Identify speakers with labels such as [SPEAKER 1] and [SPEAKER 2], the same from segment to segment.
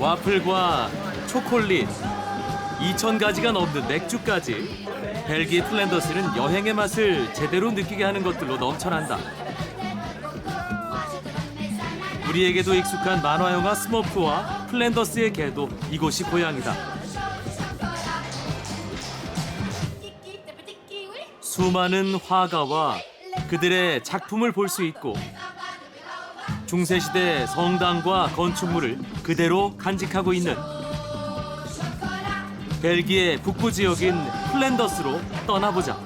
[SPEAKER 1] 와플과 초콜릿, 2,000가지가 넘는 맥주까지 벨기에 플랜더스는 여행의 맛을 제대로 느끼게 하는 것들로 넘쳐난다. 우리에게도 익숙한 만화영화 스머프와 플랜더스의 개도 이곳이 고향이다. 수많은 화가와 그들의 작품을 볼 수 있고 중세시대 성당과 건축물을 그대로 간직하고 있는 벨기에 북부 지역인 플랜더스로 떠나보자.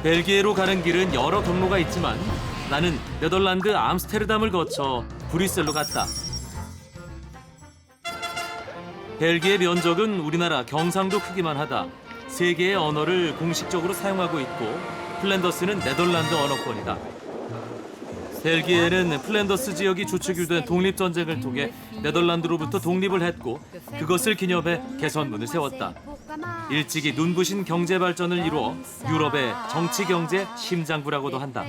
[SPEAKER 1] 벨기에로 가는 길은 여러 경로가 있지만 나는 네덜란드 암스테르담을 거쳐 브뤼셀로 갔다. 벨기에 면적은 우리나라 경상도 크기만 하다. 세 개의 언어를 공식적으로 사용하고 있고 플랜더스는 네덜란드 언어권이다. 벨기에는 플랜더스 지역이 주축이 된 독립전쟁을 통해 네덜란드로부터 독립을 했고 그것을 기념해 개선문을 세웠다. 일찍이 눈부신 경제 발전을 이루어 유럽의 정치 경제 심장부라고도 한다.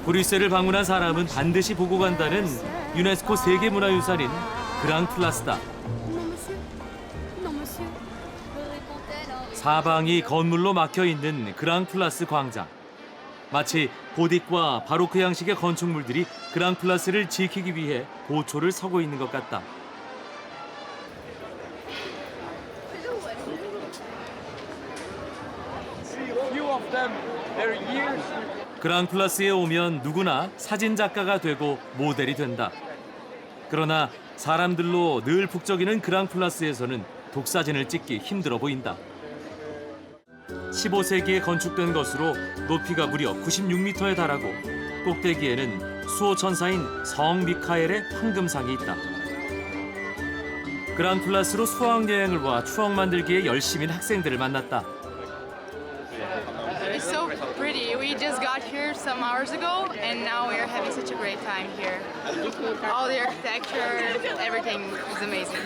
[SPEAKER 1] 브뤼셀을 방문한 사람은 반드시 보고 간다는 유네스코 세계문화유산인 그랑플라스다. 사방이 건물로 막혀있는 그랑플라스 광장. 마치 고딕과 바로크 양식의 건축물들이 그랑플라스를 지키기 위해 보초를 서고 있는 것 같다. 그랑플라스에 오면 누구나 사진작가가 되고 모델이 된다. 그러나 사람들로 늘 북적이는 그랑플라스에서는 독사진을 찍기 힘들어 보인다. 15세기에 건축된 것으로 높이가 무려 96m에 달하고 꼭대기에는 수호천사인 성 미카엘의 황금상이 있다. 그랑플라스로 수학여행을 와 추억 만들기에 열심인 학생들을 만났다.
[SPEAKER 2] It's so pretty. We just got here some hours ago and now we are having such a great time here. All the architecture, everything is amazing.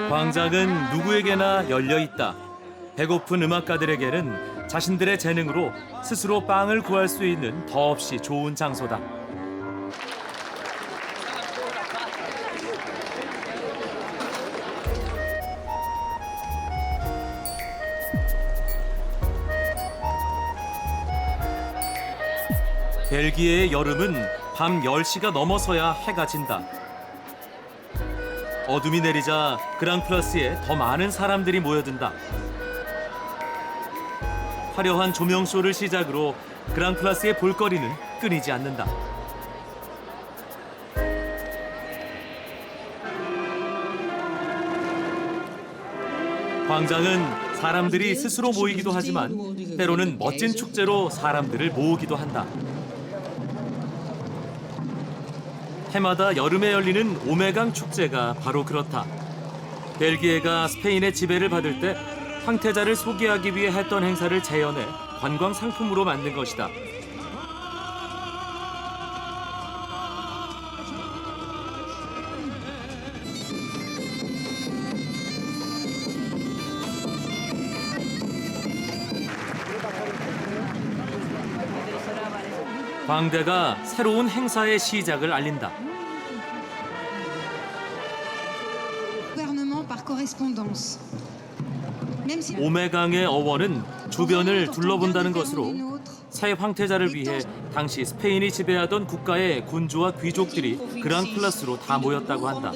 [SPEAKER 1] 광장은 누구에게나 열려 있다. 배고픈 음악가들에게는 자신들의 재능으로 스스로 빵을 구할 수 있는 더없이 좋은 장소다. 벨기에의 여름은 밤 10시가 넘어서야 해가 진다. 어둠이 내리자 그랑플라스에 더 많은 사람들이 모여든다. 화려한 조명쇼를 시작으로 그랑플라스의 볼거리는 끊이지 않는다. 광장은 사람들이 스스로 모이기도 하지만 때로는 멋진 축제로 사람들을 모으기도 한다. 해마다 여름에 열리는 오메강 축제가 바로 그렇다. 벨기에가 스페인의 지배를 받을 때 황태자를 소개하기 위해 했던 행사를 재현해 관광 상품으로 만든 것이다. 광대가 새로운 행사의 시작을 알린다. 오메강의 어원은 주변을 둘러본다는 것으로 새 황태자를 위해 당시 스페인이 지배하던 국가의 군주와 귀족들이 그랑플라스로 다 모였다고 한다.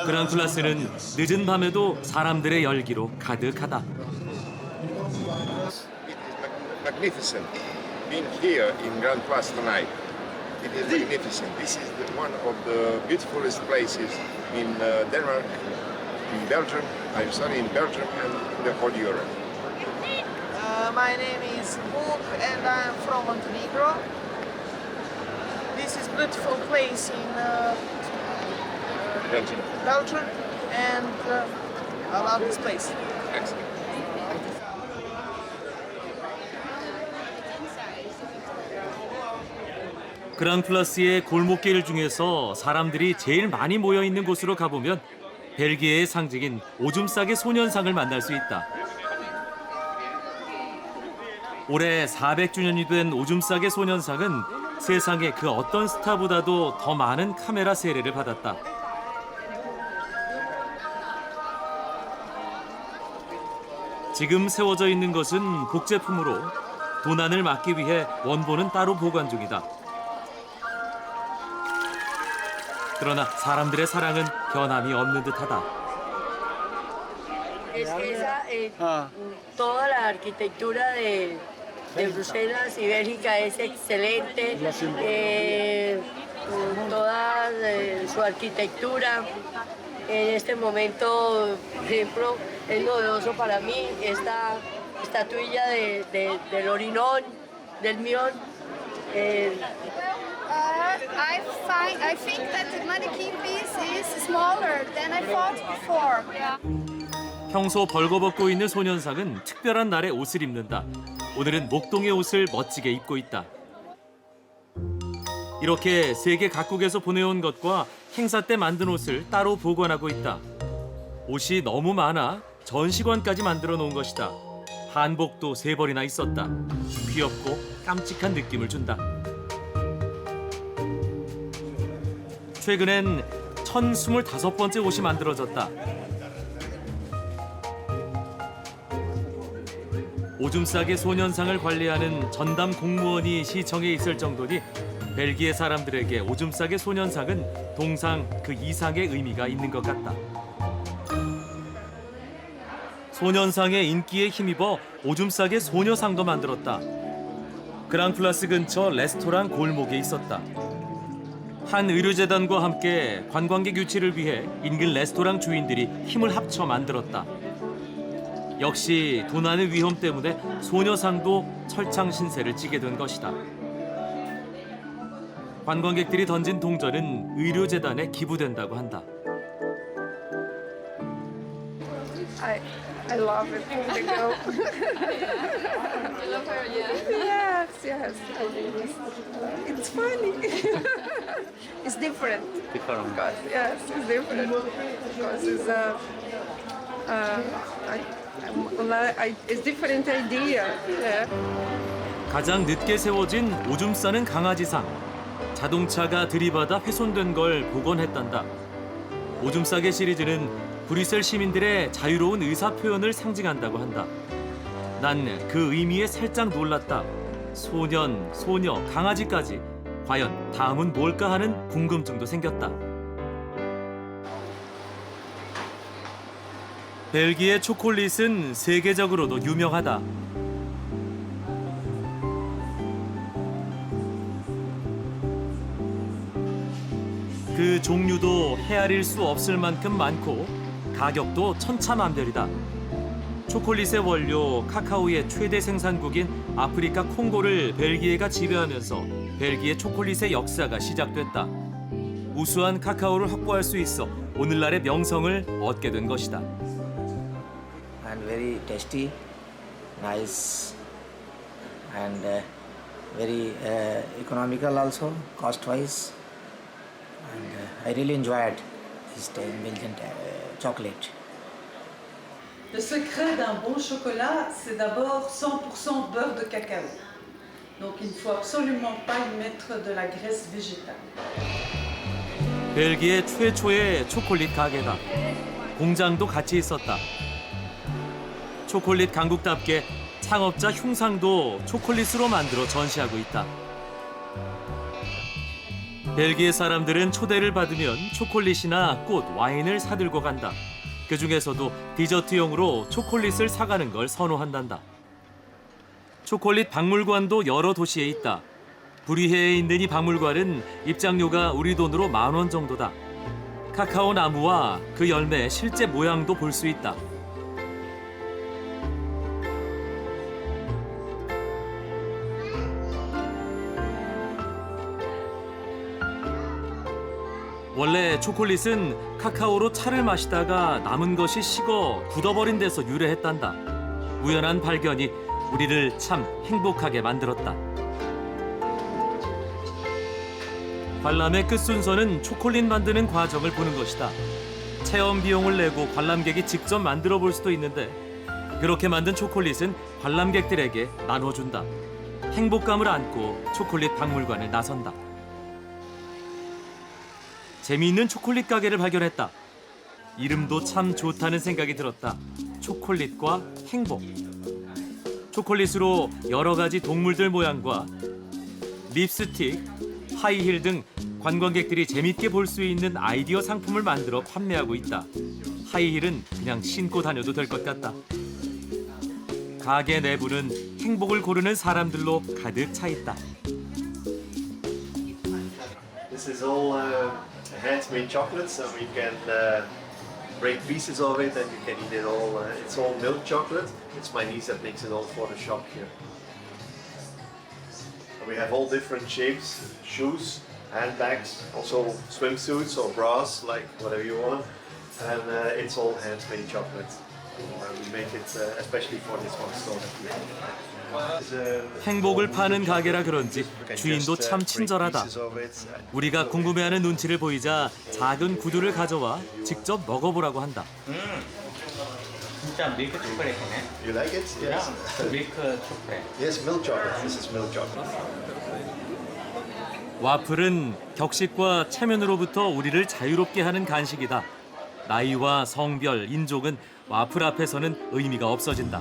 [SPEAKER 1] 그랑플라스는 늦은 밤에도 사람들의 열기로 가득하다.
[SPEAKER 3] Magnificent. Being here in Grand Place tonight, it is magnificent. This is one of the beautifulest places in Denmark, in Belgium. I'm studying in Belgium and in the whole Europe.
[SPEAKER 4] My name is Book and I'm from Montenegro. This is a beautiful place in Belgium and I love this place.
[SPEAKER 3] Excellent.
[SPEAKER 1] 그랑플라스의 골목길 중에서 사람들이 제일 많이 모여 있는 곳으로 가보면 벨기에의 상징인 오줌 싸개 소년상을 만날 수 있다. 올해 400주년이 된 오줌 싸개 소년상은 세상의 그 어떤 스타보다도 더 많은 카메라 세례를 받았다. 지금 세워져 있는 것은 복제품으로 도난을 막기 위해 원본은 따로 보관 중이다. 그러나 사람들의 사랑은 변함이 없는 듯하다.
[SPEAKER 5] Toda la arquitectura de Bruselas y Bélgica es excelente. Toda su arquitectura. En este momento, por ejemplo, es novedoso para mí esta estatuilla del Orinón, del Mion.
[SPEAKER 6] I think that the mannequin piece is smaller than I thought before.
[SPEAKER 1] 평소 벌거벗고 있는 소년상은 특별한 날에 옷을 입는다. 오늘은 목동의 옷을 멋지게 입고 있다. 이렇게 세계 각국에서 보내온 것과 행사 때 만든 옷을 따로 보관하고 있다. 옷이 너무 많아 전시관까지 만들어 놓은 것이다. 한복도 3벌이나 있었다. 귀엽고 깜찍한 느낌을 준다. 최근엔 1025번째 옷이 만들어졌다. 오줌 싸개 소년상을 관리하는 전담 공무원이 시청에 있을 정도니 벨기에 사람들에게 오줌 싸개 소년상은 동상 그 이상의 의미가 있는 것 같다. 소년상의 인기에 힘입어 오줌 싸개 소녀상도 만들었다. 그랑플라스 근처 레스토랑 골목에 있었다. 한 의료재단과 함께 관광객 유치를 위해 인근 레스토랑 주인들이 힘을 합쳐 만들었다. 역시 도난의 위험 때문에 소녀상도 철창 신세를 지게 된 것이다. 관광객들이 던진 동전은 의료재단에 기부된다고 한다.
[SPEAKER 6] I love it. The girl. You love her, yeah? Yes. I mean, it's funny. It's different. Because, yes, it's different. Because it's different idea. Yeah.
[SPEAKER 1] 가장 늦게 세워진 오줌 싸는 강아지상. 자동차가 들이받아 훼손된 걸 복원했단다. 오줌 싸개 시리즈는 브뤼셀 시민들의 자유로운 의사 표현을 상징한다고 한다. 난 그 의미에 살짝 놀랐다. 소년, 소녀, 강아지까지. 과연 다음은 뭘까 하는 궁금증도 생겼다. 벨기에 초콜릿은 세계적으로도 유명하다. 그 종류도 헤아릴 수 없을 만큼 많고 가격도 천차만별이다. 초콜릿의 원료 카카오의 최대 생산국인 아프리카 콩고를 벨기에가 지배하면서 벨기에 초콜릿의 역사가 시작됐다. 우수한 카카오를 확보할 수 있어 오늘날의 명성을 얻게 된 것이다.
[SPEAKER 7] And very tasty, nice, and very economical also, cost-wise. And I really enjoyed this Belgian chocolate.
[SPEAKER 8] Le secret d'un bon chocolat, c'est d'abord 100% beurre de cacao. Donc il ne faut absolument pas y mettre de la graisse végétale.
[SPEAKER 1] 벨기에 최초의 초콜릿 가게다. 공장도 같이 있었다. 초콜릿 강국답게 창업자 흉상도 초콜릿으로 만들어 전시하고 있다. 벨기에 사람들은 초대를 받으면 초콜릿이나 꽃, 와인을 사들고 간다. 그 중에서도 디저트용으로 초콜릿을 사가는 걸 선호한단다. 초콜릿 박물관도 여러 도시에 있다. 브리헤에 있는 이 박물관은 입장료가 우리 돈으로 10,000원 정도다. 카카오 나무와 그 열매의 실제 모양도 볼 수 있다. 원래 초콜릿은 카카오로 차를 마시다가 남은 것이 식어 굳어버린 데서 유래했단다. 우연한 발견이 우리를 참 행복하게 만들었다. 관람의 끝 순서는 초콜릿 만드는 과정을 보는 것이다. 체험 비용을 내고 관람객이 직접 만들어 볼 수도 있는데 그렇게 만든 초콜릿은 관람객들에게 나눠준다. 행복감을 안고 초콜릿 박물관을 나선다. 재미있는 초콜릿 가게를 발견했다. 이름도 참 좋다는 생각이 들었다. 초콜릿과 행복. 초콜릿으로 여러 가지 동물들 모양과 립스틱, 하이힐 등 관광객들이 재밌게 볼 수 있는 아이디어 상품을 만들어 판매하고 있다. 하이힐은 그냥 신고 다녀도 될 것 같다. 가게 내부는 행복을 고르는 사람들로 가득 차 있다.
[SPEAKER 9] This is all handmade chocolate, so we can break pieces of it and you can eat it all. It's all milk chocolate. It's my niece that makes it all for the shop here. We have all different shapes, shoes, handbags, also swimsuits or bras, like whatever you want. And it's all handmade chocolate. We make it especially for this one store that we have.
[SPEAKER 1] 행복을 파는 가게라 그런지 주인도 참 친절하다. 우리가 궁금해하는 눈치를 보이자 작은 구두를 가져와 직접 먹어보라고 한다.
[SPEAKER 10] 진짜 밀크 초콜릿이네.
[SPEAKER 9] You like it? Yes.
[SPEAKER 10] 밀크 초콜릿.
[SPEAKER 9] Yes, milk chocolate. This is milk chocolate.
[SPEAKER 1] 와플은 격식과 체면으로부터 우리를 자유롭게 하는 간식이다. 나이와 성별, 인종은 와플 앞에서는 의미가 없어진다.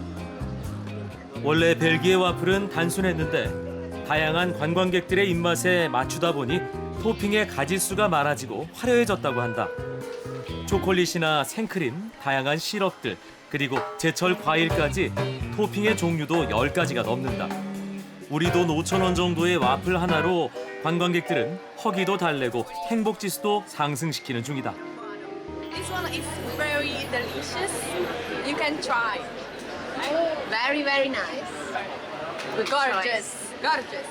[SPEAKER 1] 원래 벨기에 와플은 단순했는데 다양한 관광객들의 입맛에 맞추다 보니 토핑의 가짓수가 많아지고 화려해졌다고 한다. 초콜릿이나 생크림, 다양한 시럽들, 그리고 제철 과일까지 토핑의 종류도 10가지가 넘는다. 우리 돈 5,000원 정도의 와플 하나로 관광객들은 허기도 달래고 행복지수도 상승시키는 중이다.
[SPEAKER 2] This one is very delicious. You can try. Very, very nice. Gorgeous. Gorgeous.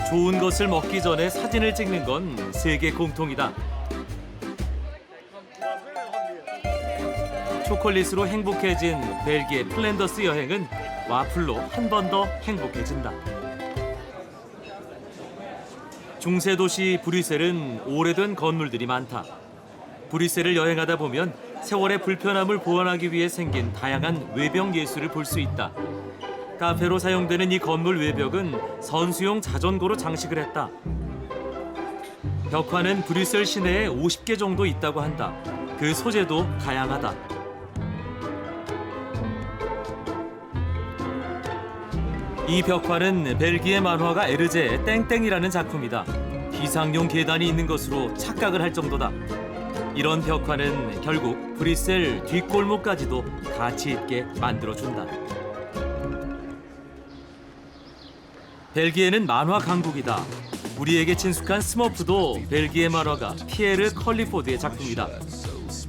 [SPEAKER 1] 좋은 것을 먹기 전에 사진을 찍는 건 세계 공통이다. 초콜릿으로 행복해진 벨기에 플랜더스 여행은 와플로 한 번 더 행복해진다. 중세 도시 브뤼셀은 오래된 건물들이 많다. 브뤼셀을 여행하다 보면 세월의 불편함을 보완하기 위해 생긴 다양한 외벽 예술을 볼 수 있다. 카페로 사용되는 이 건물 외벽은 선수용 자전거로 장식을 했다. 벽화는 브뤼셀 시내에 50개 정도 있다고 한다. 그 소재도 다양하다. 이 벽화는 벨기에 만화가 에르제의 땡땡이라는 작품이다. 비상용 계단이 있는 것으로 착각을 할 정도다. 이런 벽화는 결국 브뤼셀 뒷골목까지도 가치 있게 만들어준다. 벨기에는 만화 강국이다. 우리에게 친숙한 스머프도 벨기에 만화가 피에르 컬리포드의 작품이다.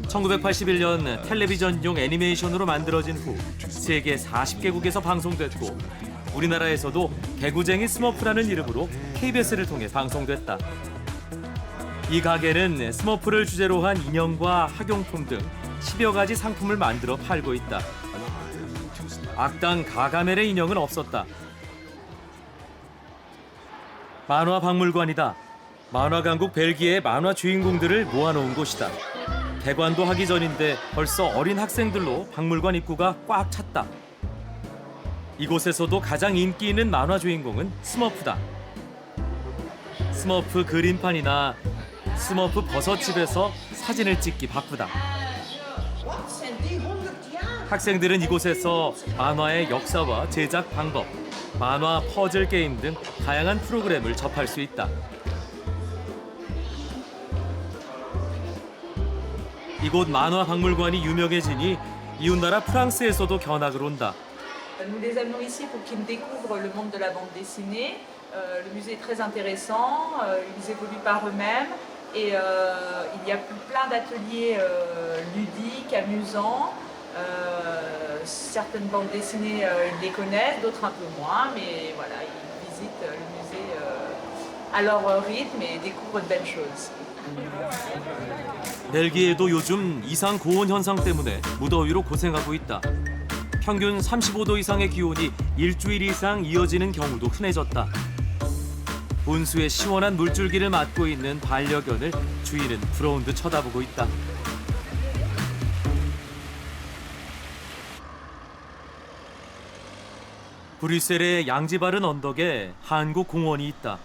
[SPEAKER 1] 1981년 텔레비전용 애니메이션으로 만들어진 후 세계 40개국에서 방송됐고 우리나라에서도 개구쟁이 스머프라는 이름으로 KBS를 통해 방송됐다. 이 가게는 스머프를 주제로 한 인형과 학용품 등 10여 가지 상품을 만들어 팔고 있다. 악당 가가멜의 인형은 없었다. 만화 박물관이다. 만화 강국 벨기에의 만화 주인공들을 모아놓은 곳이다. 개관도 하기 전인데 벌써 어린 학생들로 박물관 입구가 꽉 찼다. 이곳에서도 가장 인기 있는 만화 주인공은 스머프다. 스머프 그림판이나 스머프 버섯집에서 사진을 찍기 바쁘다. 학생들은 이곳에서 만화의 역사와 제작 방법, 만화 퍼즐 게임 등 다양한 프로그램을 접할 수 있다. 이곳 만화 박물관이 유명해지니 이웃나라 프랑스에서도 견학을 온다.
[SPEAKER 11] Nous les amenons ici pour qu'ils découvrent le monde de la bande dessinée. Le musée est très intéressant, ils évoluent par eux-mêmes et il y a plein d'ateliers ludiques, amusants. Certaines bandes dessinées ils les connaissent, d'autres un peu moins, mais voilà, ils visitent le musée à leur rythme et découvrent de belles choses.
[SPEAKER 1] 벨기에도 요즘 이상 고온 현상 때문에 무더위로 고생하고 있다. 평균 35도 이상의 기온이 일주일 이상 이어지는 경우도 흔해졌다. 온수의 시원한 물줄기를 맡고 있는 반려견을 주인은 부러운 듯 쳐다보고 있다. 브뤼셀의 양지바른 언덕에 한국 공원이 있다.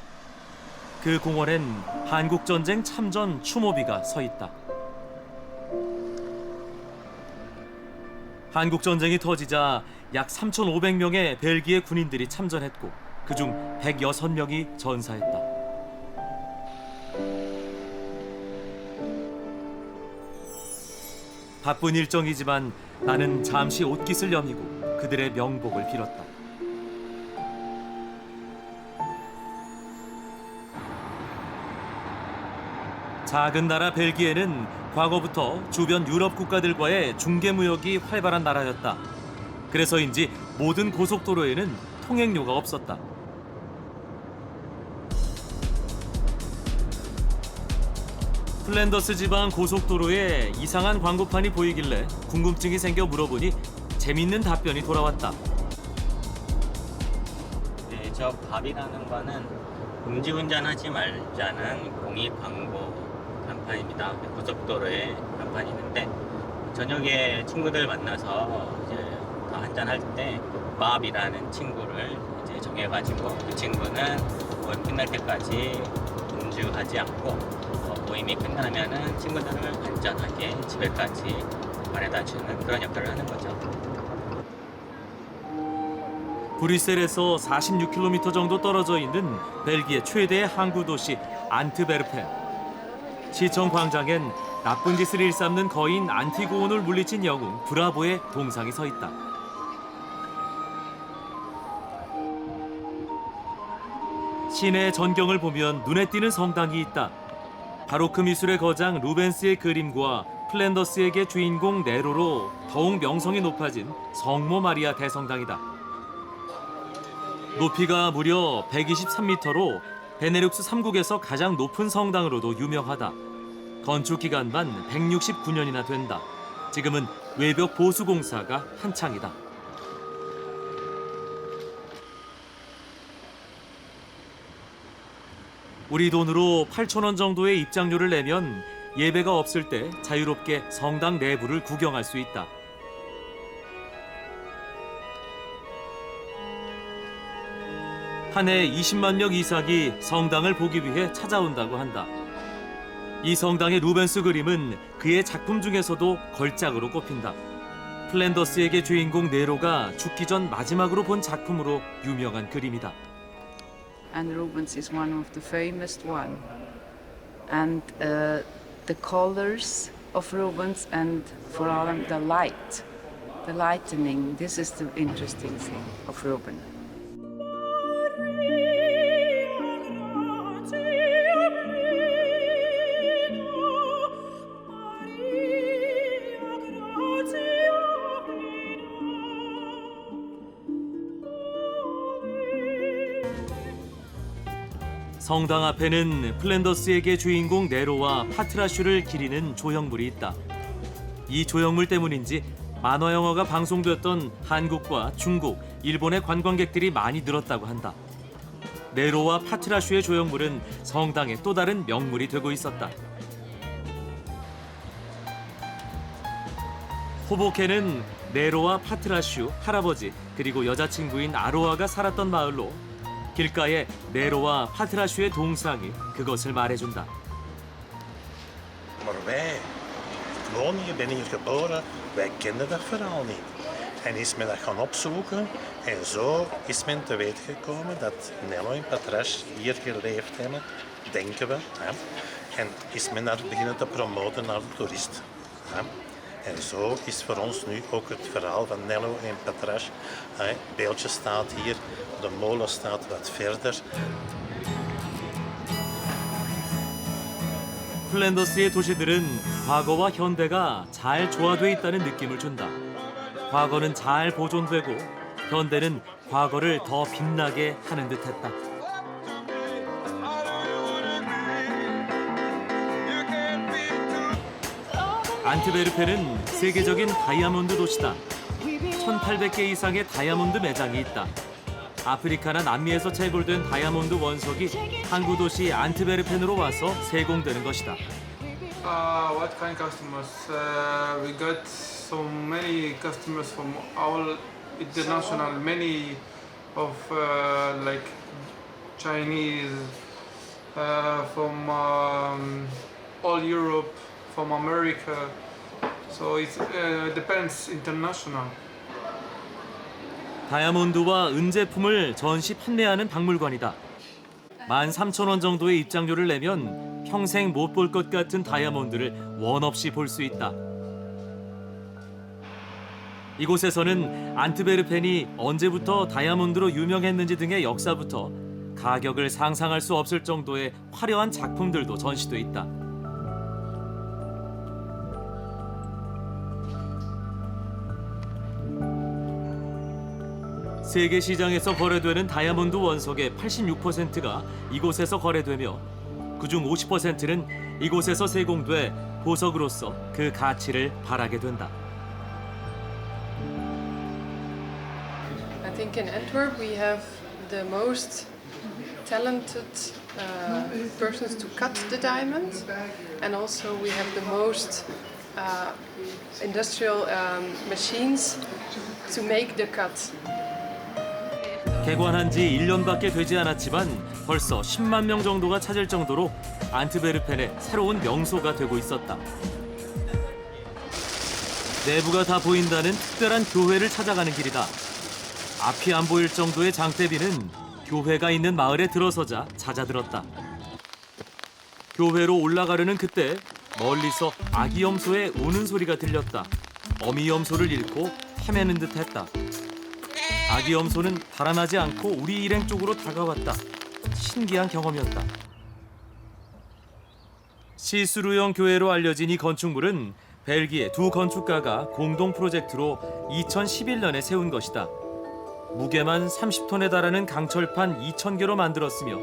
[SPEAKER 1] 그 공원엔 한국전쟁 참전 추모비가 서 있다. 한국전쟁이 터지자 약 3,500명의 벨기에 군인들이 참전했고 그중 106명이 전사했다. 바쁜 일정이지만 나는 잠시 옷깃을 여미고 그들의 명복을 빌었다. 작은 나라 벨기에는 과거부터 주변 유럽 국가들과의 중개 무역이 활발한 나라였다. 그래서인지 모든 고속도로에는 통행료가 없었다. 플랜더스 지방 고속도로에 이상한 광고판이 보이길래 궁금증이 생겨 물어보니 재밌는 답변이 돌아왔다.
[SPEAKER 10] 네, 저 밥이라는 거는 음주운전하지 말자는 공익 광고 간판입니다. 고속도로에 간판이 있는데 저녁에 친구들 만나서 이제 다 한잔 할 때 밥이라는 친구를 이제 정해가지고 그 친구는 모임 끝날 때까지 음주하지 않고 모임이 끝나면은 친구들을 안전하게 집에까지 보내다 주는 그런 역할을 하는 거죠.
[SPEAKER 1] 브뤼셀에서 46km 정도 떨어져 있는 벨기에 최대의 항구 도시 안트베르펜. 시청 광장엔 나쁜 짓을 일삼는 거인 안티고온을 물리친 영웅 브라보의 동상이 서 있다. 시내 전경을 보면 눈에 띄는 성당이 있다. 바로크 미술의 거장 루벤스의 그림과 플랜더스에게 주인공 네로로 더욱 명성이 높아진 성모 마리아 대성당이다. 높이가 무려 123m로 베네룩스 3국에서 가장 높은 성당으로도 유명하다. 건축 기간만 169년이나 된다. 지금은 외벽 보수 공사가 한창이다. 우리 돈으로 8,000원 정도의 입장료를 내면 예배가 없을 때 자유롭게 성당 내부를 구경할 수 있다. 한 해 20만 명 이상이 성당을 보기 위해 찾아온다고 한다. 이 성당의 루벤스 그림은 그의 작품 중에서도 걸작으로 꼽힌다. 플랜더스에게 주인공 네로가 죽기 전 마지막으로 본 작품으로 유명한 그림이다.
[SPEAKER 12] And Rubens is one of the famous one. And the colors of Rubens and for all the light, the lightening, this is the interesting thing of Rubens.
[SPEAKER 1] 성당 앞에는 플랜더스에게 주인공 네로와 파트라슈를 기리는 조형물이 있다. 이 조형물 때문인지 만화 영화가 방송됐던 한국과 중국, 일본의 관광객들이 많이 늘었다고 한다. 네로와 파트라슈의 조형물은 성당의 또 다른 명물이 되고 있었다. 호보케는 네로와 파트라슈, 할아버지, 그리고 여자친구인 아로아가 살았던 마을로 길가에 네로와 파트라슈의 동상이 그것을 말해준다.
[SPEAKER 13] Maar wij wonen hier, ben hier geboren, wij kenden dat verhaal niet. En is men dat gaan opzoeken en zo is men te weten gekomen dat Nello en Patrash hier geleefd hebben, denken we. Hè? En is men dat beginnen te promoten naar de toerist. Hè? En zo is voor ons nu ook het verhaal van Nello en Patrash. Het beeldje staat hier, de molen staat wat verder.
[SPEAKER 1] 플랜더스의 도시들은 과거와 현대가 잘 조화돼 있다는 느낌을 준다. 과거는 잘 보존되고 현대는 과거를 더 빛나게 하는 듯했다. 안트베르펜은 세계적인 다이아몬드 도시다. 1,800개 이상의 다이아몬드 매장이 있다. 아프리카나 남미에서 채굴된 다이아몬드 원석이 항구 도시 안트베르펜으로 와서 세공되는 것이다.
[SPEAKER 14] What kind of customers? We got so many customers from all international, many of like Chinese, from all Europe, from America. So it depends international.
[SPEAKER 1] 다이아몬드와 은제품을 전시 판매하는 박물관이다. 13,000원 정도의 입장료를 내면 평생 못 볼 것 같은 다이아몬드를 원 없이 볼 수 있다. 이곳에서는 안트베르펜이 언제부터 다이아몬드로 유명했는지 등의 역사부터 가격을 상상할 수 없을 정도의 화려한 작품들도 전시돼 있다. 세계 시장에서 거래되는 다이아몬드 원석의 86%가 이곳에서 거래되며 그중 50%는 이곳에서 세공돼 보석으로서 그 가치를 발하게 된다.
[SPEAKER 15] I think in Antwerp we have the most talented persons to cut the diamond, and also we have the most industrial machines to make the cut.
[SPEAKER 1] 개관한 지 1년밖에 되지 않았지만 벌써 10만 명 정도가 찾을 정도로 안트베르펜의 새로운 명소가 되고 있었다. 내부가 다 보인다는 특별한 교회를 찾아가는 길이다. 앞이 안 보일 정도의 장대비는 교회가 있는 마을에 들어서자 잦아들었다. 교회로 올라가려는 그때 멀리서 아기 염소의 우는 소리가 들렸다. 어미 염소를 잃고 헤매는 듯했다. 아기 염소는 달아나지 않고 우리 일행 쪽으로 다가왔다. 신기한 경험이었다. 시스루형 교회로 알려진 이 건축물은 벨기에 두 건축가가 공동 프로젝트로 2011년에 세운 것이다. 무게만 30톤에 달하는 강철판 2,000개로 만들었으며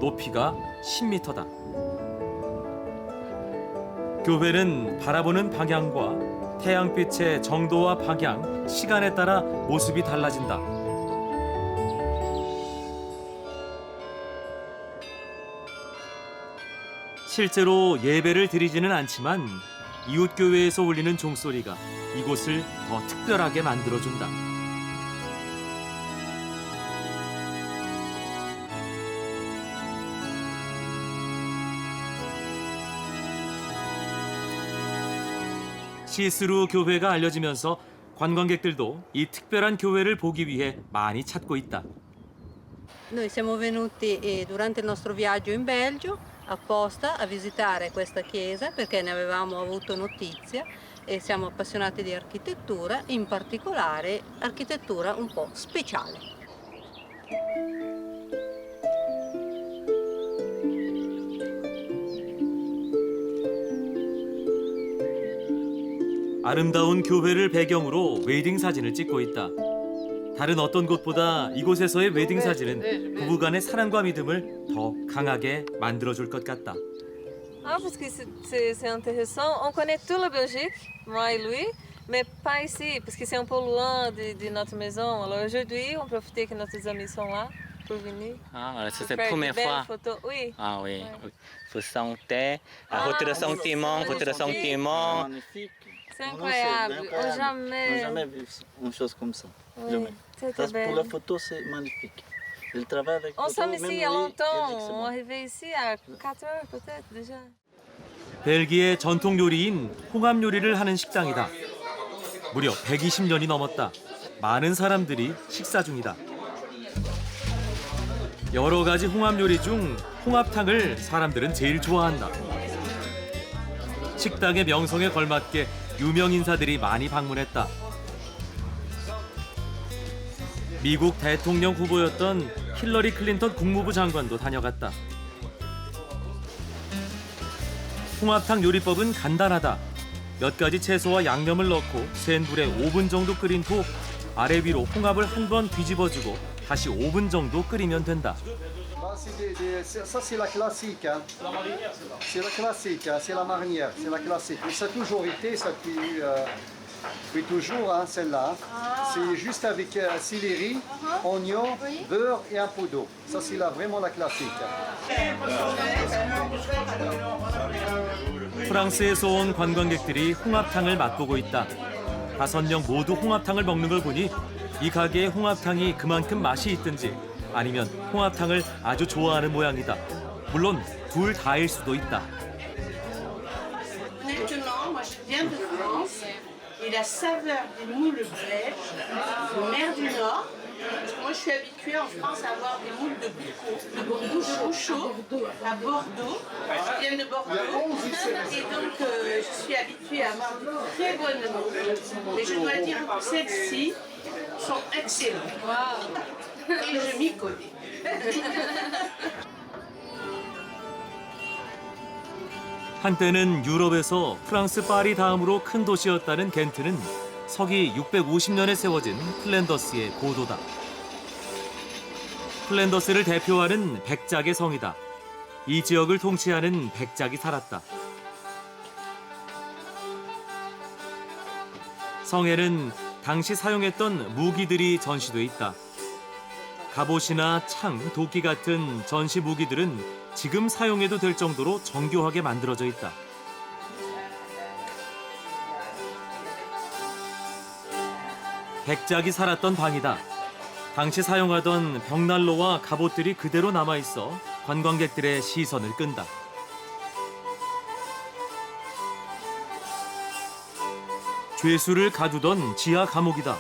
[SPEAKER 1] 높이가 10m다. 교회는 바라보는 방향과 태양빛의 정도와 방향, 시간에 따라 모습이 달라진다. 실제로 예배를 드리지는 않지만 이웃교회에서 울리는 종소리가 이곳을 더 특별하게 만들어준다. 시스루 교회가 알려지면서 관광객들도 이 특별한 교회를 보기 위해 많이 찾고 있다.
[SPEAKER 16] Noi siamo venuti durante il nostro viaggio in Belgio apposta a visitare questa chiesa perché ne avevamo avuto notizia e siamo appassionati di architettura, in particolare architettura un po' speciale.
[SPEAKER 1] 아름다운 교회를 배경으로 웨딩 사진을 찍고 있다. 다른 어떤 곳보다 이곳에서의 웨딩 사진은 부부간의 사랑과 믿음을 더 강하게 만들어줄 것 같다.
[SPEAKER 17] Ah, parce que c'est intéressant. On connaît tout la Belgique, moi et lui, mais pas ici, parce que c'est un peu loin de notre maison. Alors aujourd'hui, on profite que nos amis sont là pour venir.
[SPEAKER 10] Ah, voilà, c'est la
[SPEAKER 17] faire
[SPEAKER 10] première
[SPEAKER 17] de belles
[SPEAKER 10] fois.
[SPEAKER 17] photos. Oui.
[SPEAKER 10] Ah oui. Vous sentez, votre sentiment, votre sentiment.
[SPEAKER 17] C'est incroyable. On n'a
[SPEAKER 18] jamais vu une chose comme ça.
[SPEAKER 17] Oui,
[SPEAKER 18] Jamais.
[SPEAKER 17] c'était
[SPEAKER 18] Ça, pour
[SPEAKER 17] belle.
[SPEAKER 18] la photo, c'est magnifique. Le travail avec
[SPEAKER 17] On
[SPEAKER 18] photo,
[SPEAKER 17] sommes ici
[SPEAKER 18] même
[SPEAKER 17] il y a
[SPEAKER 18] lui,
[SPEAKER 17] longtemps.
[SPEAKER 18] est excellent.
[SPEAKER 17] On est arrivé ici à 4 heures peut-être déjà.
[SPEAKER 1] 벨기에 전통 요리인 홍합 요리를 하는 식당이다. 무려 120년이 넘었다. 많은 사람들이 식사 중이다. 여러 가지 홍합 요리 중 홍합탕을 사람들은 제일 좋아한다. 식당의 명성에 걸맞게 유명 인사들이 많이 방문했다. 미국 대통령 후보였던 힐러리 클린턴 국무부 장관도 다녀갔다. 홍합탕 요리법은 간단하다. 몇 가지 채소와 양념을 넣고 센 불에 5분 정도 끓인 후 아래 위로 홍합을 한 번 뒤집어주고 다시 5분 정도 끓이면 된다.
[SPEAKER 19] Ça c'est la classique, hein. C'est la classique, hein. C'est la marinière, c'est la classique. Mais ça a toujours été, ça depuis Oui, toujours, hein, celle-là. C'est juste avec céleri, oignon, beurre et un peu d'eau. Ça, c'est vraiment la classique.
[SPEAKER 1] 프랑스에서 온 관광객들이 홍합탕을 맛보고 있다. 5명 모두 홍합탕을 먹는 걸 보니 이 가게의 홍합탕이 그만큼 맛이 있든지 아니면 홍합탕을 아주 좋아하는 모양이다. 물론 둘 다일 수도 있다.
[SPEAKER 20] Honnêtement, moi je viens de France et la saveur des moules belges, de mer du Nord, parce que moi je suis habituée en France à avoir des moules de Bouchot à Bordeaux, qui viennent de Bordeaux, et donc je suis habituée à avoir de très bonnes moules. Mais je dois dire que celles-ci sont excellentes. Et je m'y connais.
[SPEAKER 1] 한때는 유럽에서 프랑스 파리 다음으로 큰 도시였다는 겐트는 서기 650년에 세워진 플랜더스의 고도다. 플랜더스를 대표하는 백작의 성이다. 이 지역을 통치하는 백작이 살았다. 성에는 당시 사용했던 무기들이 전시돼 있다. 갑옷이나 창, 도끼 같은 전시 무기들은 지금 사용해도 될 정도로 정교하게 만들어져 있다. 백작이 살았던 방이다. 당시 사용하던 벽난로와 갑옷들이 그대로 남아있어 관광객들의 시선을 끈다. 죄수를 가두던 지하 감옥이다.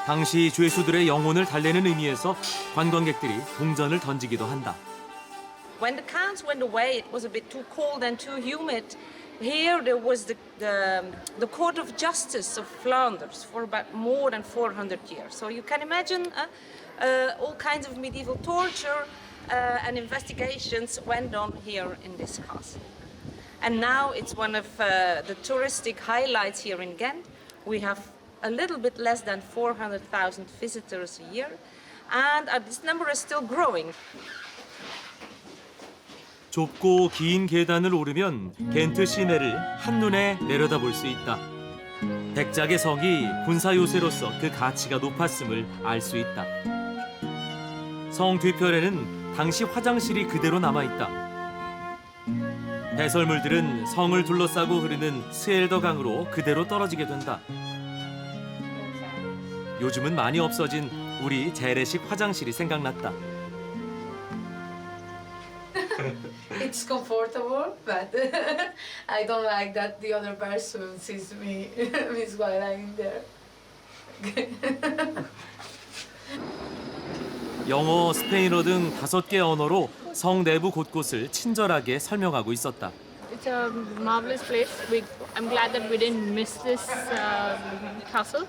[SPEAKER 1] 당시 죄수들의 영혼을 달래는 의미에서 관광객들이 동전을 던지기도 한다.
[SPEAKER 21] When the counts went away, it was a bit too cold and too humid. Here there was the Court of Justice of Flanders for about more than 400 years. So you can imagine all kinds of medieval torture and investigations went on here in this castle. And now it's one of the touristic highlights here in Ghent. We have a little bit less than 400,000 visitors a year, and this number is still growing.
[SPEAKER 1] 좁고 긴 계단을 오르면 겐트 시내를 한눈에 내려다볼 수 있다. 백작의 성이 군사 요새로서 그 가치가 높았음을 알 수 있다. 성 뒤편에는 당시 화장실이 그대로 남아있다. 배설물들은 성을 둘러싸고 흐르는 스엘더 강으로 그대로 떨어지게 된다. 요즘은 많이 없어진 우리 재래식 화장실이 생각났다.
[SPEAKER 22] It's comfortable, but I don't like that the other person sees me while I'm there.
[SPEAKER 1] 영어, 스페인어 등 5개 언어로 성 내부 곳곳을 친절하게 설명하고 있었다.
[SPEAKER 23] It's a marvelous place. I'm glad that we didn't miss this castle,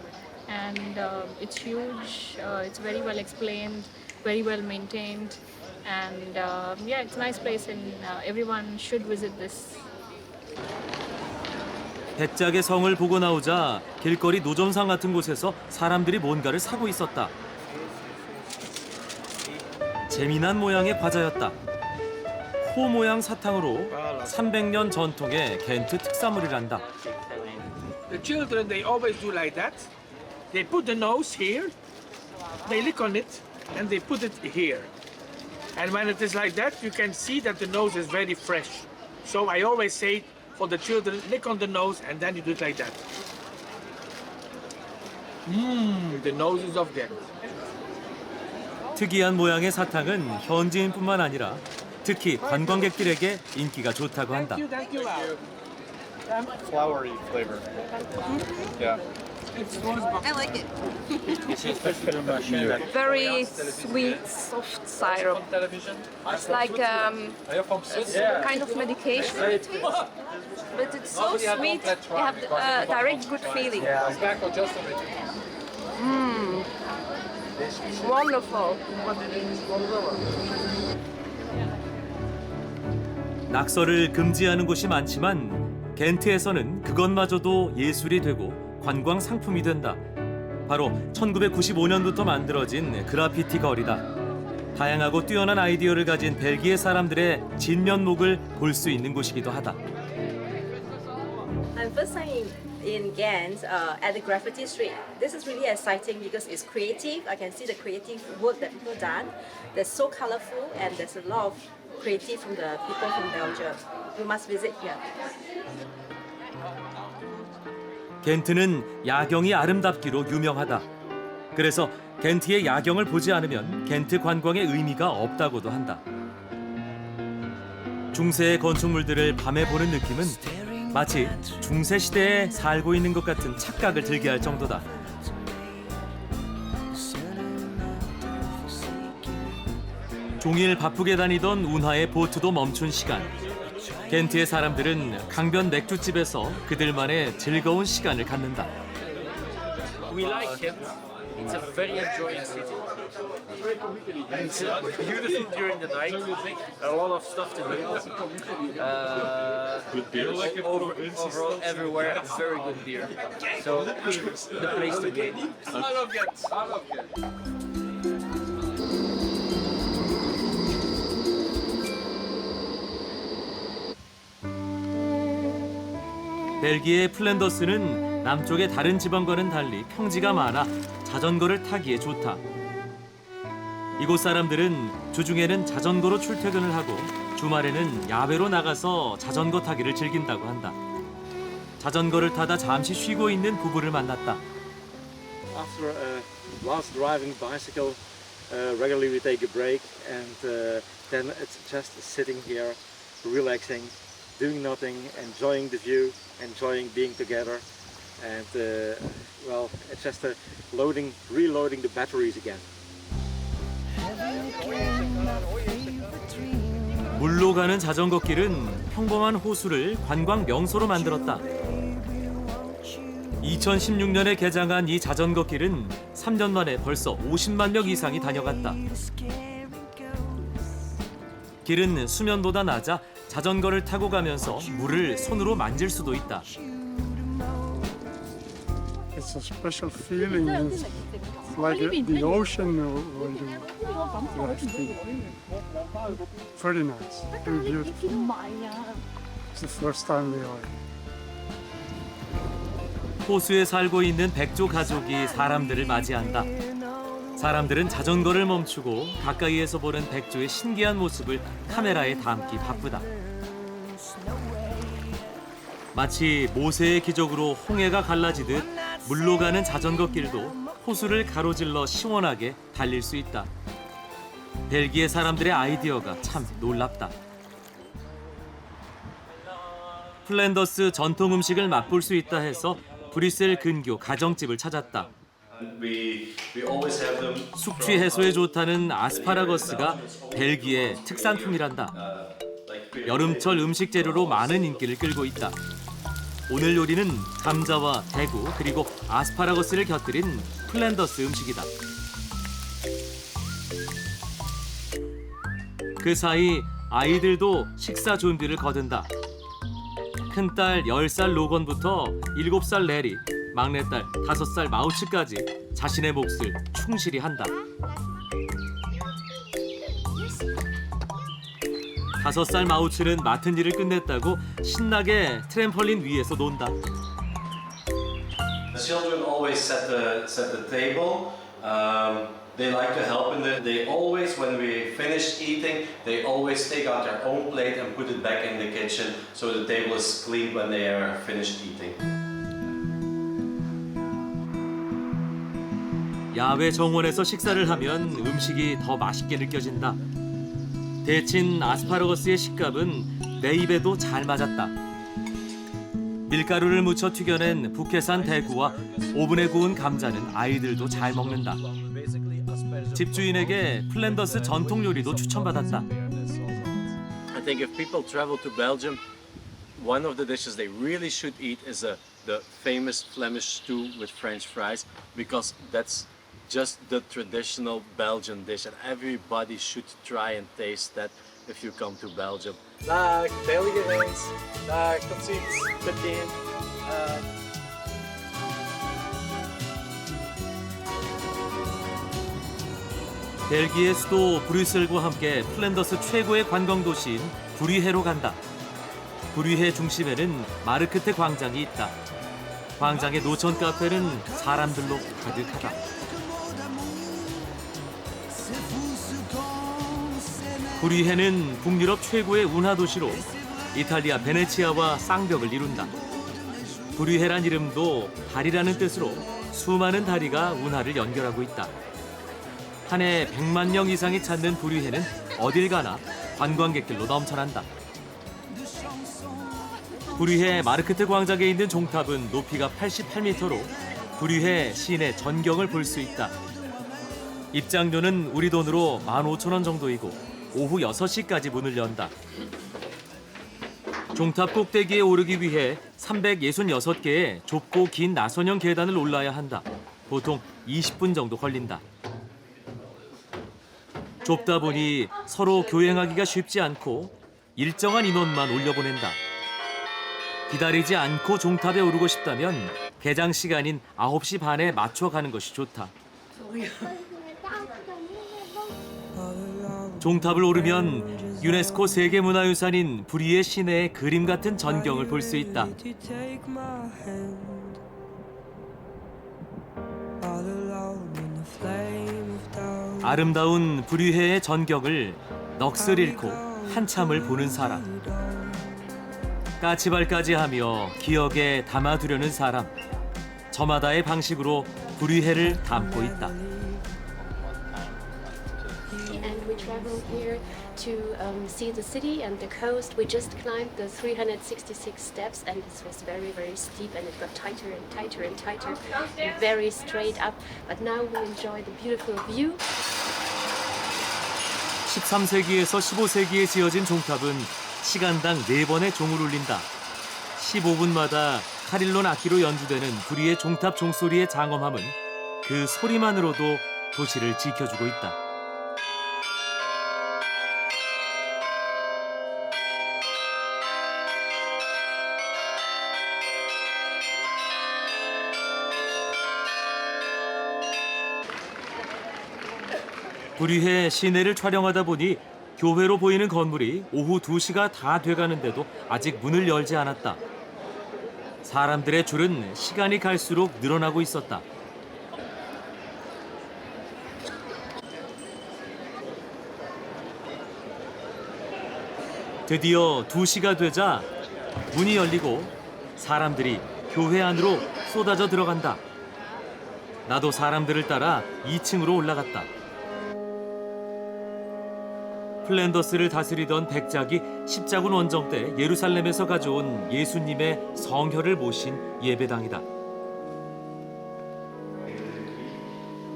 [SPEAKER 23] and it's huge. It's very well explained, very well maintained, and yeah, it's a nice place, and everyone should visit this.
[SPEAKER 1] 백작의 성을 보고 나오자 길거리 노점상 같은 곳에서 사람들이 뭔가를 사고 있었다. 재미난 모양의 과자였다. 코 모양 사탕으로 300년 전통의 겐트 특산물이란다.
[SPEAKER 24] The children, they always do like that. They put the nose here, they lick on it, and they put it here. And when it is like that, you can see that the nose is very fresh. So I always say for the children, lick on the nose, and then you do it like that. The nose is of Ghent.
[SPEAKER 1] 특이한 모양의 사탕은 현지인뿐만 아니라 특히 관광객들에게 인기가 좋다고 한다.
[SPEAKER 25] Flowery flavor. Yeah.
[SPEAKER 22] I like it. Very sweet, soft syrup. It's like kind of medication taste, but it's so sweet. You have a direct good feeling. Wonderful.
[SPEAKER 1] 낙서를 금지하는 곳이 많지만 겐트에서는 그것마저도 예술이 되고 관광 상품이 된다. 바로 1995년부터 만들어진 그래피티 거리다. 다양하고 뛰어난 아이디어를 가진 벨기에 사람들의 진면목을 볼 수 있는 곳이기도 하다.
[SPEAKER 21] And first time
[SPEAKER 3] in Ghent at the Graffiti Street. This is really exciting because it's creative. I can see the creative work that people done. They're so colorful and there's a lot of creative from the people from Belgium. You must visit here.
[SPEAKER 1] 겐트는 야경이 아름답기로 유명하다. 그래서 겐트의 야경을 보지 않으면 겐트 관광의 의미가 없다고도 한다. 중세의 건축물들을 밤에 보는 느낌은 마치 중세 시대에 살고 있는 것 같은 착각을 들게 할 정도다. 종일 바쁘게 다니던 운하의 보트도 멈춘 시간. 겐트의 사람들은 강변 맥주집에서 그들만의 즐거운 시간을 갖는다.
[SPEAKER 4] We like Ghent. It's a very enjoying city. It's beautiful during the night. A lot of stuff to do. Good beer. Overall, everywhere, very good beer. So, the place to be. I love Ghent. I love Ghent.
[SPEAKER 1] 벨기에의 플랜더스는 남쪽의 다른 지방과는 달리 평지가 많아 자전거를 타기에 좋다. 이곳 사람들은 주중에는 자전거로 출퇴근을 하고 주말에는 야외로 나가서 자전거 타기를 즐긴다고 한다. 자전거를 타다 잠시 쉬고 있는 부부를 만났다.
[SPEAKER 5] After last driving bicycle, regularly we take a break and then it's just sitting here, relaxing, doing nothing, enjoying the view, enjoying being together, and well, it's just reloading the batteries again.
[SPEAKER 1] 물로 가는 자전거 길은 평범한 호수를 관광 명소로 만들었다. 2016년에 개장한 이 자전거 길은 3년 만에 벌써 50만 명 이상이 다녀갔다. 길은 수면보다 낮아 자전거를 타고 가면서 물을 손으로 만질 수도 있다.
[SPEAKER 6] It's a special feeling. It's like the ocean when you rafting. Very nice, very beautiful. It's the first time we are.
[SPEAKER 1] 호수에 살고 있는 백조 가족이 사람들을 맞이한다. 사람들은 자전거를 멈추고 가까이에서 보는 백조의 신기한 모습을 카메라에 담기 바쁘다. 마치 모세의 기적으로 홍해가 갈라지듯 물로 가는 자전거 길도 호수를 가로질러 시원하게 달릴 수 있다. 벨기에 사람들의 아이디어가 참 놀랍다. 플랜더스 전통 음식을 맛볼 수 있다 해서 브뤼셀 근교 가정집을 찾았다. 숙취 해소에 좋다는 아스파라거스가 벨기에 특산품이란다. 여름철 음식 재료로 많은 인기를 끌고 있다. 오늘 요리는 감자와 대구 그리고 아스파라거스를 곁들인 플랜더스 음식이다. 그 사이 아이들도 식사 준비를 거둔다. 큰딸 10살 로건부터 7살 레리, 막내딸 5살 마우츠까지 자신의 몫을 충실히 한다. 5살 마우츠는 맡은 일을 끝냈다고 신나게 트램펄린 위에서 논다.
[SPEAKER 7] The children always set the table. They like to help in the. They always, when we finish eating, they always take out their own plate and put it back in the kitchen, so the table is clean when they are finished eating.
[SPEAKER 1] 야외 정원에서 식사를 하면 음식이 더 맛있게 느껴진다. 데친 아스파라거스의 식감은 내 입에도 잘 맞았다. 밀가루를 묻혀 튀겨낸 북해산 대구와 오븐에 구운 감자는 아이들도 잘 먹는다. 집주인에게 플랜더스 전통 요리도 추천받았다.
[SPEAKER 5] I think if people travel to Belgium, one of the dishes they really should eat is the famous Flemish stew with French fries, because that's just the traditional Belgian dish, and everybody should try and taste that if you come to Belgium. Dag, België eens. Dag, tot ziens. Meteen.
[SPEAKER 1] 벨기에 수도 브뤼셀과 함께 플랜더스 최고의 관광 도시인 브리헤로 간다. 브리헤 중심에는 마르크테 광장이 있다. 광장의 노천 카페는 사람들로 가득하다. 브리헤는 북유럽 최고의 운하 도시로 이탈리아 베네치아와 쌍벽을 이룬다. 브리헤란 이름도 다리라는 뜻으로 수많은 다리가 운하를 연결하고 있다. 한 해 100만 명 이상이 찾는 브리헤는 어딜 가나 관광객들로 넘쳐난다. 브리헤 마르크트 광장에 있는 종탑은 높이가 88m로 브리헤 시내 전경을 볼 수 있다. 입장료는 우리 돈으로 15,000원 정도이고 오후 6시까지 문을 연다. 종탑 꼭대기에 오르기 위해 366개의 좁고 긴 나선형 계단을 올라야 한다. 보통 20분 정도 걸린다. 좁다 보니 서로 교행하기가 쉽지 않고 일정한 인원만 올려보낸다. 기다리지 않고 종탑에 오르고 싶다면 개장 시간인 9시 반에 맞춰 가는 것이 좋다. 종탑을 오르면 유네스코 세계문화유산인 브리헤 시내의 그림 같은 전경을 볼 수 있다. 아름다운 브리헤의 전경을 넋을 잃고 한참을 보는 사람. 까치발까지 하며 기억에 담아두려는 사람. 저마다의 방식으로 브리헤를 담고 있다.
[SPEAKER 2] And we travel here to see the city and the coast. We just climbed the 366 steps and this was very, very steep and it got tighter and tighter and tighter and very straight up. But now we enjoy the beautiful view.
[SPEAKER 1] 13세기에서 15세기에 지어진 종탑은 시간당 4번의 종을 울린다. 15분마다 카릴론 악기로 연주되는 브리헤 종탑 종소리의 장엄함은 그 소리만으로도 도시를 지켜주고 있다. 브리헤 시내를 촬영하다 보니 교회로 보이는 건물이 오후 2시가 다 돼가는데도 아직 문을 열지 않았다. 사람들의 줄은 시간이 갈수록 늘어나고 있었다. 드디어 2시가 되자 문이 열리고 사람들이 교회 안으로 쏟아져 들어간다. 나도 사람들을 따라 2층으로 올라갔다. 플랜더스를 다스리던 백작이 십자군 원정 때 예루살렘에서 가져온 예수님의 성혈을 모신 예배당이다.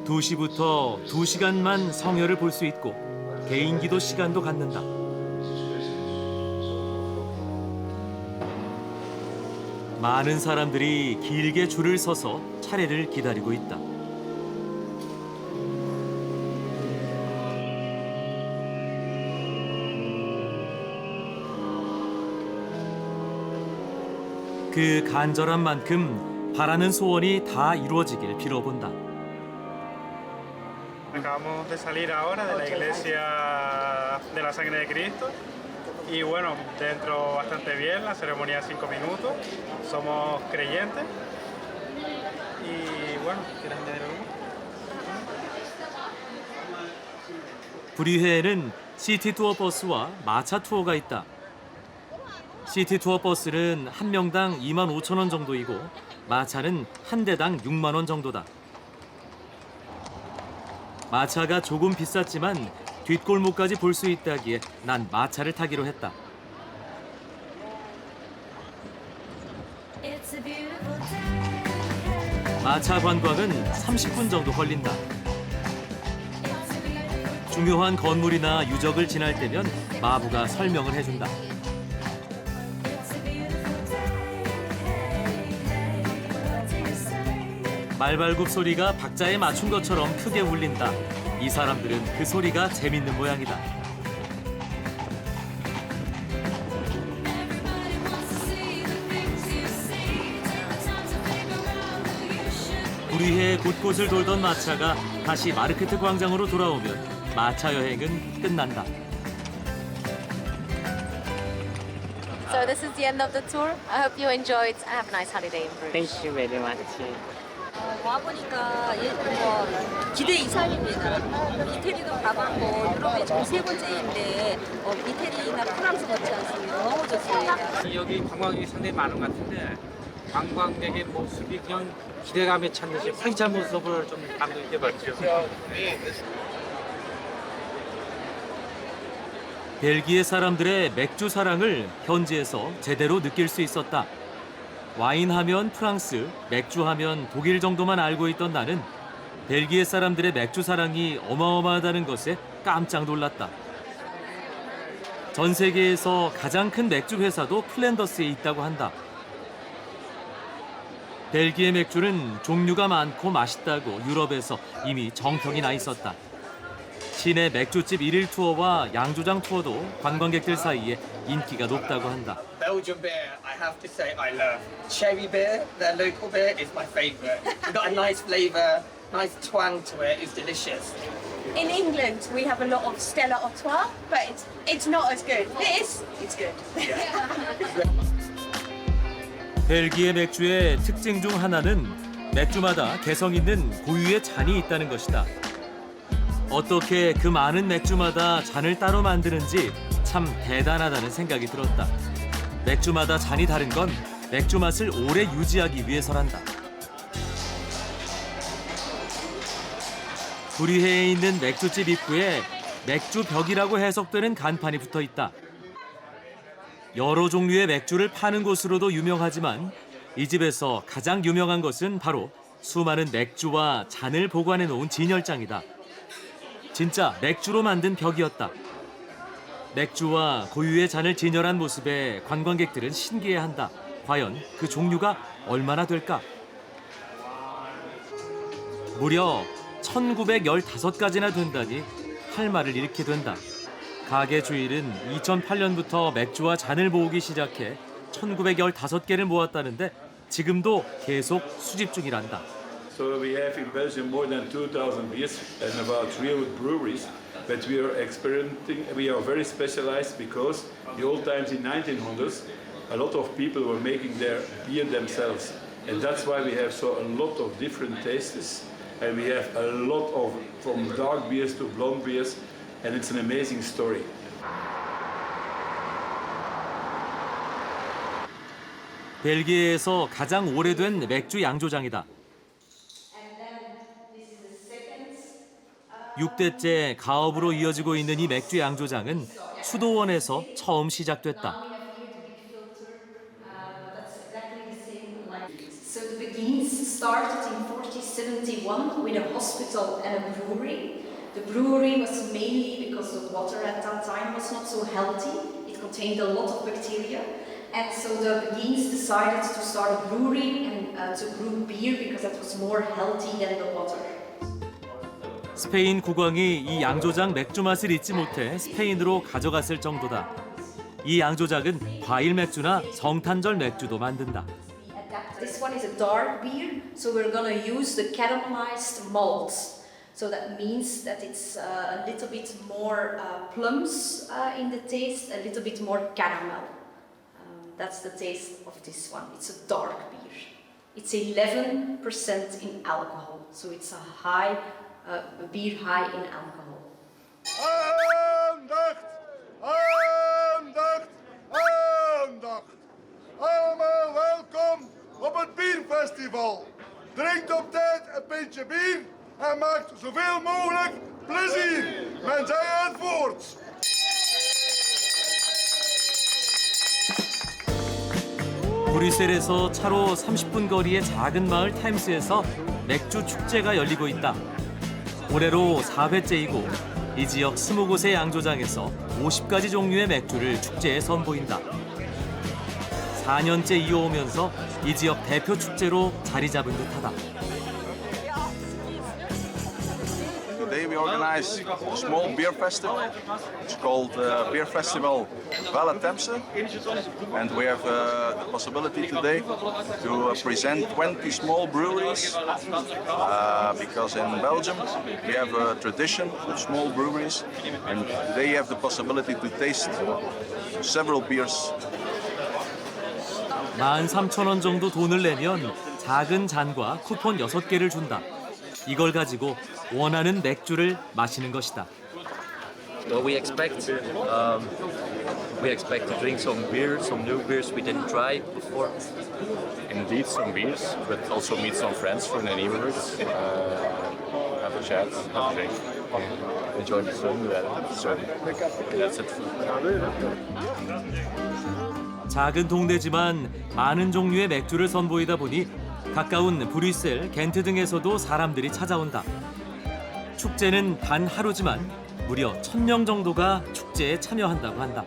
[SPEAKER 1] 2시부터 2시간만 성혈을 볼 수 있고 개인기도 시간도 갖는다. 많은 사람들이 길게 줄을 서서 차례를 기다리고 있다. 그 간절한 만큼 바라는 소원이 다 이루어지길 빌어본다.
[SPEAKER 8] Acabamos de salir ahora de la iglesia de la Sangre de Cristo y bueno, dentro bastante bien, la ceremonia 5 minutos, somos creyentes y bueno, ¿quieres añadir algo?
[SPEAKER 1] 브리헤에는 시티 투어 버스와 마차 투어가 있다. 시티 투어 버스는 한 명당 25,000원 정도이고 마차는 한 대당 6만 원 정도다. 마차가 조금 비쌌지만 뒷골목까지 볼 수 있다기에 난 마차를 타기로 했다. 마차 관광은 30분 정도 걸린다. 중요한 건물이나 유적을 지날 때면 마부가 설명을 해준다. 말발굽 소리가 박자에 맞춘 것처럼 크게 울린다. 이 사람들은 그 소리가 재밌는 모양이다. 브리헤 곳곳을 돌던 마차가 다시 마르크트 광장으로 돌아오면 마차 여행은 끝난다.
[SPEAKER 9] So this is the end of the tour. I hope you enjoy it and have a nice holiday in Bruges.
[SPEAKER 10] Thank you very much.
[SPEAKER 11] 와보니까 기대 이상입니다. 이태리도 가봤고 유럽에 지금 3번째인데 이태리나 프랑스 같지 않습니다. 너무 좋습니다.
[SPEAKER 4] 여기 관광객이 상당히 많은 것 같은데 관광객의 모습이 그냥 기대감에 찬 듯이 활기찬 모습을 좀 감독 있게 봤죠.
[SPEAKER 1] 벨기에 사람들의 맥주 사랑을 현지에서 제대로 느낄 수 있었다. 와인 하면 프랑스, 맥주 하면 독일 정도만 알고 있던 나는 벨기에 사람들의 맥주 사랑이 어마어마하다는 것에 깜짝 놀랐다. 전 세계에서 가장 큰 맥주 회사도 플랜더스에 있다고 한다. 벨기에 맥주는 종류가 많고 맛있다고 유럽에서 이미 정평이 나 있었다. 시내 맥주집 1일 투어와 양조장 투어도 관광객들 사이에 인기가 높다고 한다.
[SPEAKER 12] Belgian beer, I have to say I love. Cherry beer, their local beer, is my favourite. It's got a nice flavour, nice twang to it, it's delicious.
[SPEAKER 13] In England, we have a lot of Stella Artois, but it's not as good. It's good.
[SPEAKER 1] 벨기에 맥주의 특징 중 하나는 맥주마다 개성 있는 고유의 잔이 있다는 것이다. 어떻게 그 많은 맥주마다 잔을 따로 만드는지 참 대단하다는 생각이 들었다. 맥주마다 잔이 다른 건 맥주 맛을 오래 유지하기 위해서란다. 구리회에 있는 맥주집 입구에 맥주벽이라고 해석되는 간판이 붙어 있다. 여러 종류의 맥주를 파는 곳으로도 유명하지만 이 집에서 가장 유명한 것은 바로 수많은 맥주와 잔을 보관해 놓은 진열장이다. 진짜 맥주로 만든 벽이었다. 맥주와 고유의 잔을 진열한 모습에 관광객들은 신기해한다. 과연 그 종류가 얼마나 될까? 무려 1915가지나 된다니 할 말을 잃게 된다. 가게 주일은 2008년부터 맥주와 잔을 모으기 시작해 1915개를 모았다는데 지금도 계속 수집 중이란다.
[SPEAKER 14] So we have in Belgium more than 2,000 beers and about 300 breweries, but we are experimenting. We are very specialized because the old times in 1900s, a lot of people were making their beer themselves, and that's why we have so a lot of different tastes, and we have a lot of from dark beers to blonde beers, and it's an amazing story.
[SPEAKER 1] 벨기에에서 가장 오래된 맥주 양조장이다. 6대째 가업으로 이어지고 있는 이 맥주 양조장은 수도원에서 처음 시작됐다.
[SPEAKER 26] So the beginnings started in 1471 with a hospital and a brewery. The brewery was mainly because the water at that time was not so healthy. It contained a lot of bacteria. And so the Beguines decided to start a brewery and to brew beer because that was more healthy than the water.
[SPEAKER 1] 스페인 국왕이 이 양조장 맥주 맛을 잊지 못해 스페인으로 가져갔을 정도다. 이 양조장은 과일 맥주나 성탄절 맥주도 만든다.
[SPEAKER 26] This one is a dark beer, so we're gonna use the caramelized malts. So that means that it's a little bit more plums in the taste, a little bit more caramel. That's the taste of this one. It's a dark beer. It's 11% in alcohol, so it's a high beer high in alcohol.
[SPEAKER 27] Aandacht! Aandacht! Aandacht! Allemaal welkom op het bierfestival. Drinkt op tijd een pintje bier en maakt zoveel mogelijk plezier. Men zij het voort.
[SPEAKER 1] 브뤼셀에서 차로 30분 거리의 작은 마을 템스에서 맥주 축제가 열리고 있다. 올해로 4회째이고 이 지역 20곳의 양조장에서 50가지 종류의 맥주를 축제에 선보인다. 4년째 이어오면서 이 지역 대표 축제로 자리 잡은 듯하다.
[SPEAKER 28] Today we organize a small beer festival. It's called Beer Festival Valle Temse, and we have the possibility today to present 20 small breweries because in Belgium we have a tradition of small breweries, and they have the possibility to taste several beers
[SPEAKER 1] 13,000원 정도 돈을 내면 작은 잔과 쿠폰 6개를 준다. 이걸 가지고 원하는 맥주를 마시는 것이다.
[SPEAKER 15] Well, we expect to drink some beer, some new beers we didn't try before.
[SPEAKER 25] Indeed, some beers, but also meet some friends for the neighborhoods. Have a chat, have a drink, enjoy the sun. So that's it.
[SPEAKER 1] 작은 동네지만 많은 종류의 맥주를 선보이다 보니 가까운 브뤼셀, 겐트 등에서도 사람들이 찾아온다. 축제는 단 하루지만 무려 1,000명 정도가 축제에 참여한다고 한다.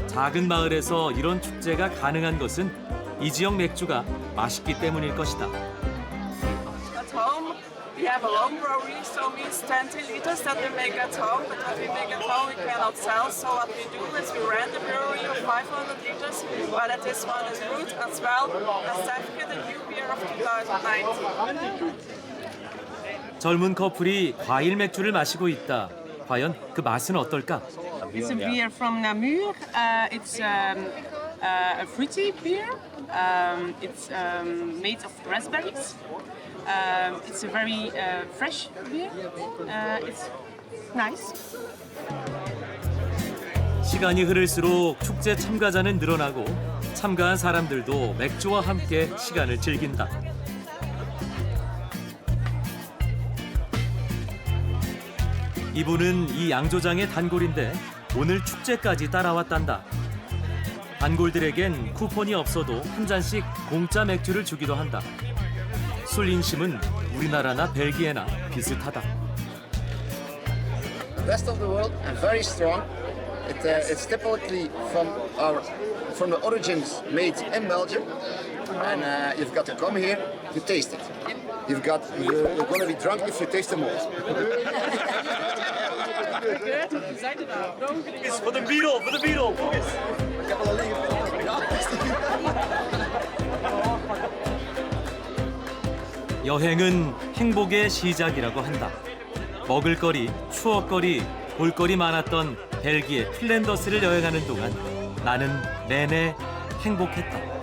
[SPEAKER 1] 작은 마을에서 이런 축제가 가능한 것은 이 지역 맥주가 맛있기 때문일 것이다.
[SPEAKER 16] At home, we have a long brewery, so means 20 liters that we make at home. But what we make at home, we cannot sell. So what we do is we rent a brewery of 500 liters, while that this one is brewed as well as Sefke, the new beer of 2019.
[SPEAKER 1] 젊은 커플이 과일 맥주를 마시고 있다. 과연 그 맛은 어떨까?
[SPEAKER 16] It's a beer from Namur. It's a fruity beer. It's made of raspberries. It's a very fresh beer. It's nice.
[SPEAKER 1] 시간이 흐를수록 축제 참가자는 늘어나고 참가한 사람들도 맥주와 함께 시간을 즐긴다. 이분은 이 양조장의 단골인데 오늘 축제까지 따라왔단다. 단골들에겐 쿠폰이 없어도 한 잔씩 공짜 맥주를 주기도 한다. 술 인심은 우리나라나 벨기에나 비슷하다.
[SPEAKER 17] Rest of the world and very strong. It's typically from the origins made in Belgium, and you've got to come here to taste it. You're going to be drunk if you taste them all.
[SPEAKER 18] It's for the Beatle, for the Beatle.
[SPEAKER 1] 여행은 행복의 시작이라고 한다. 먹을거리, 추억거리, 볼거리 많았던 벨기에 플랜더스를 여행하는 동안 나는 내내 행복했다.